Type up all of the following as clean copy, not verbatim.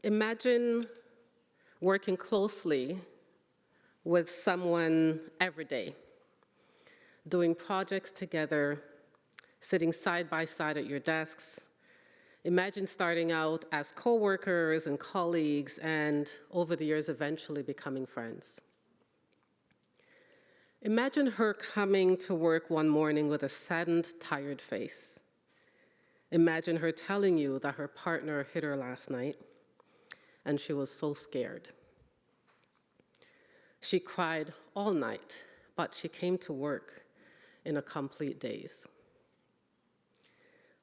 Imagine working closely with someone every day, doing projects together, sitting side by side at your desks. Imagine starting out as coworkers and colleagues and over the years eventually becoming friends. Imagine her coming to work one morning with a saddened, tired face. Imagine her telling you that her partner hit her last night and she was so scared. She cried all night, but she came to work in a complete daze.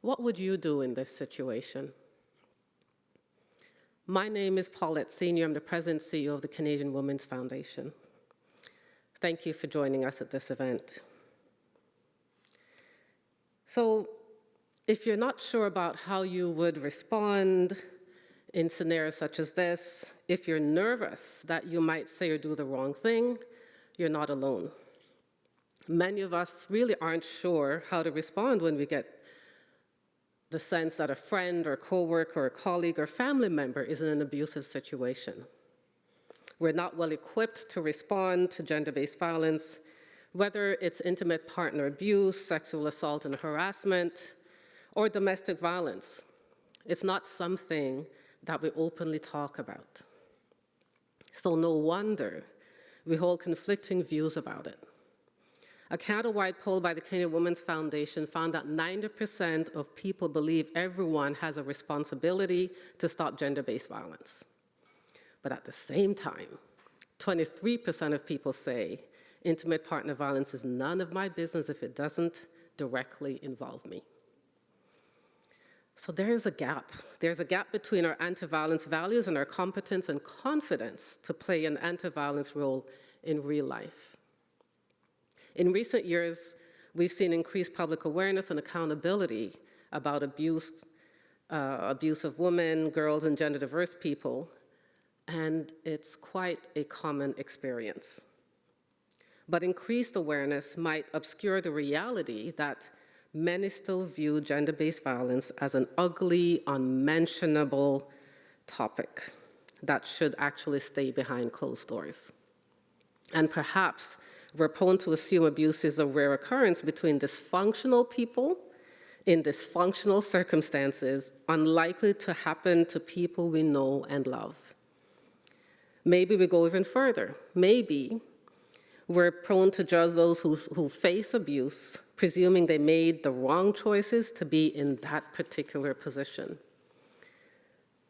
What would you do in this situation? My name is Paulette Senior. I'm the President and CEO of the Canadian Women's Foundation. Thank you for joining us at this event. So, if you're not sure about how you would respond in scenarios such as this, if you're nervous that you might say or do the wrong thing, you're not alone. Many of us really aren't sure how to respond when we get the sense that a friend or coworker or colleague or family member is in an abusive situation. We're not well equipped to respond to gender-based violence, whether it's intimate partner abuse, sexual assault and harassment, or domestic violence. It's not something that we openly talk about. So no wonder we hold conflicting views about it. A Canada-wide poll by the Canadian Women's Foundation found that 90% of people believe everyone has a responsibility to stop gender-based violence. But at the same time, 23% of people say intimate partner violence is none of my business if it doesn't directly involve me. So there is a gap. There's a gap between our anti-violence values and our competence and confidence to play an anti-violence role in real life. In recent years, we've seen increased public awareness and accountability about abuse of women, girls, and gender-diverse people, and it's quite a common experience. But increased awareness might obscure the reality that many still view gender-based violence as an ugly, unmentionable topic that should actually stay behind closed doors. And perhaps we're prone to assume abuse is a rare occurrence between dysfunctional people in dysfunctional circumstances, unlikely to happen to people we know and love. Maybe we go even further. Maybe we're prone to judge those who face abuse, presuming they made the wrong choices to be in that particular position.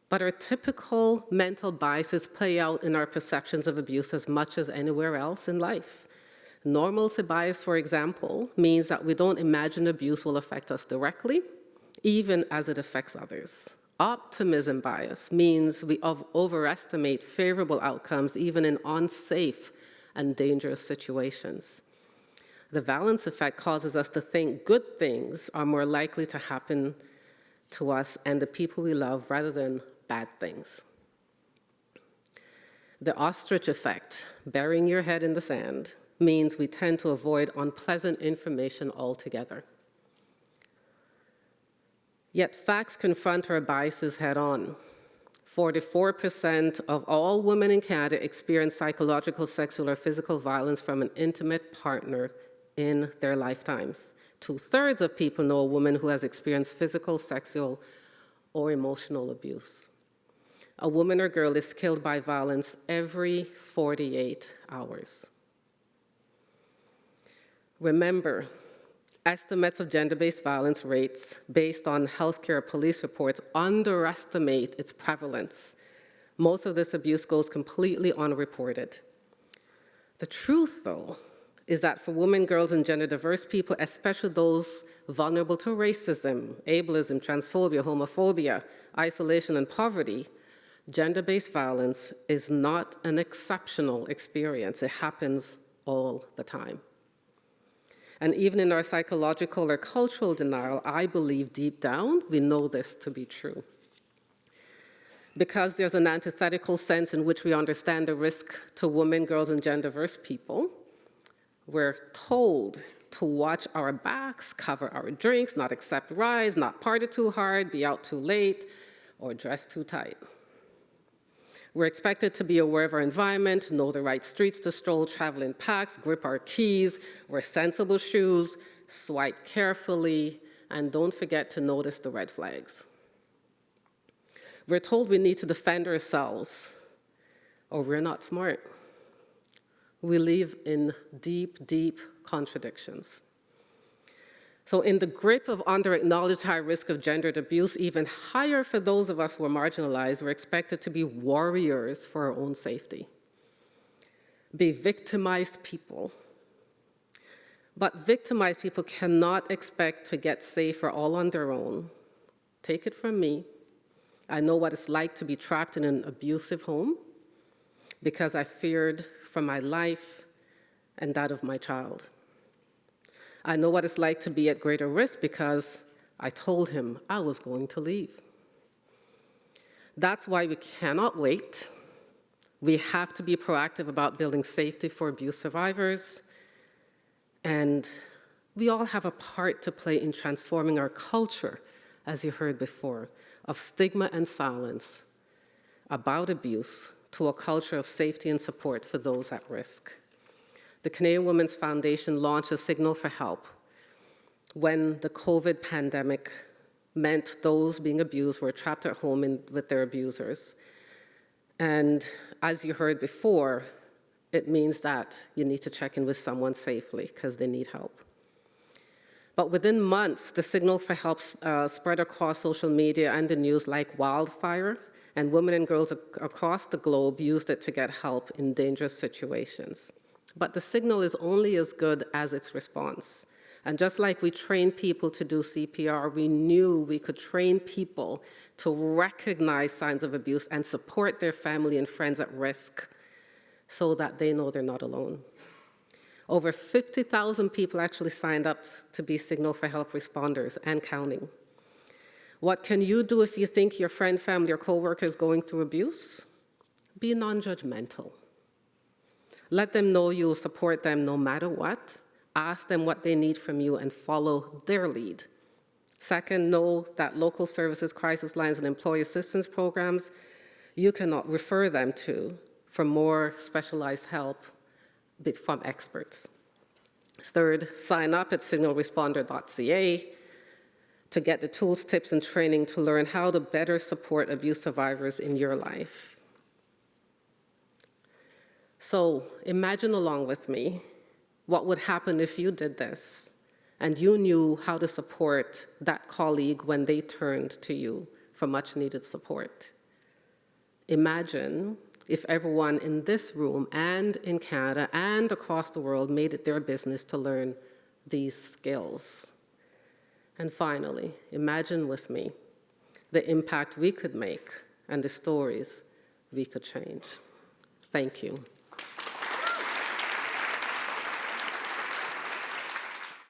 But our typical mental biases play out in our perceptions of abuse as much as anywhere else in life. Normalcy bias, for example, means that we don't imagine abuse will affect us directly, even as it affects others. Optimism bias means we overestimate favorable outcomes even in unsafe and dangerous situations. The valence effect causes us to think good things are more likely to happen to us and the people we love rather than bad things. The ostrich effect, burying your head in the sand, means we tend to avoid unpleasant information altogether. Yet facts confront our biases head-on. 44% of all women in Canada experience psychological, sexual, or physical violence from an intimate partner in their lifetimes. 2/3 of people know a woman who has experienced physical, sexual, or emotional abuse. A woman or girl is killed by violence every 48 hours. Remember, estimates of gender-based violence rates based on healthcare police reports underestimate its prevalence. Most of this abuse goes completely unreported. The truth, though, is that for women, girls, and gender-diverse people, especially those vulnerable to racism, ableism, transphobia, homophobia, isolation, and poverty, gender-based violence is not an exceptional experience. It happens all the time. And even in our psychological or cultural denial, I believe deep down we know this to be true. Because there's an antithetical sense in which we understand the risk to women, girls, and gender-diverse people, we're told to watch our backs, cover our drinks, not accept rides, not party too hard, be out too late, or dress too tight. We're expected to be aware of our environment, know the right streets to stroll, travel in packs, grip our keys, wear sensible shoes, swipe carefully, and don't forget to notice the red flags. We're told we need to defend ourselves, or we're not smart. We live in deep, deep contradictions. So in the grip of under-acknowledged high risk of gendered abuse, even higher for those of us who are marginalized, we're expected to be warriors for our own safety, be victimized people. But victimized people cannot expect to get safer all on their own. Take it from me. I know what it's like to be trapped in an abusive home because I feared for my life and that of my child. I know what it's like to be at greater risk because I told him I was going to leave. That's why we cannot wait. We have to be proactive about building safety for abuse survivors. And we all have a part to play in transforming our culture, as you heard before, of stigma and silence about abuse to a culture of safety and support for those at risk. The Canadian Women's Foundation launched a signal for help when the COVID pandemic meant those being abused were trapped at home with their abusers. And as you heard before, it means that you need to check in with someone safely because they need help. But within months, the signal for help spread across social media and the news like wildfire, and women and girls across the globe used it to get help in dangerous situations. But the signal is only as good as its response. And just like we trained people to do CPR, we knew we could train people to recognize signs of abuse and support their family and friends at risk so that they know they're not alone. Over 50,000 people actually signed up to be Signal for Help responders and counting. What can you do if you think your friend, family, or coworker is going through abuse? Be non-judgmental. Let them know you'll support them no matter what. Ask them what they need from you and follow their lead. Second, know that local services, crisis lines, and employee assistance programs, you can refer them to for more specialized help from experts. Third, sign up at signalresponder.ca to get the tools, tips, and training to learn how to better support abuse survivors in your life. So imagine along with me what would happen if you did this and you knew how to support that colleague when they turned to you for much needed support. Imagine if everyone in this room and in Canada and across the world made it their business to learn these skills. And finally, imagine with me the impact we could make and the stories we could change. Thank you.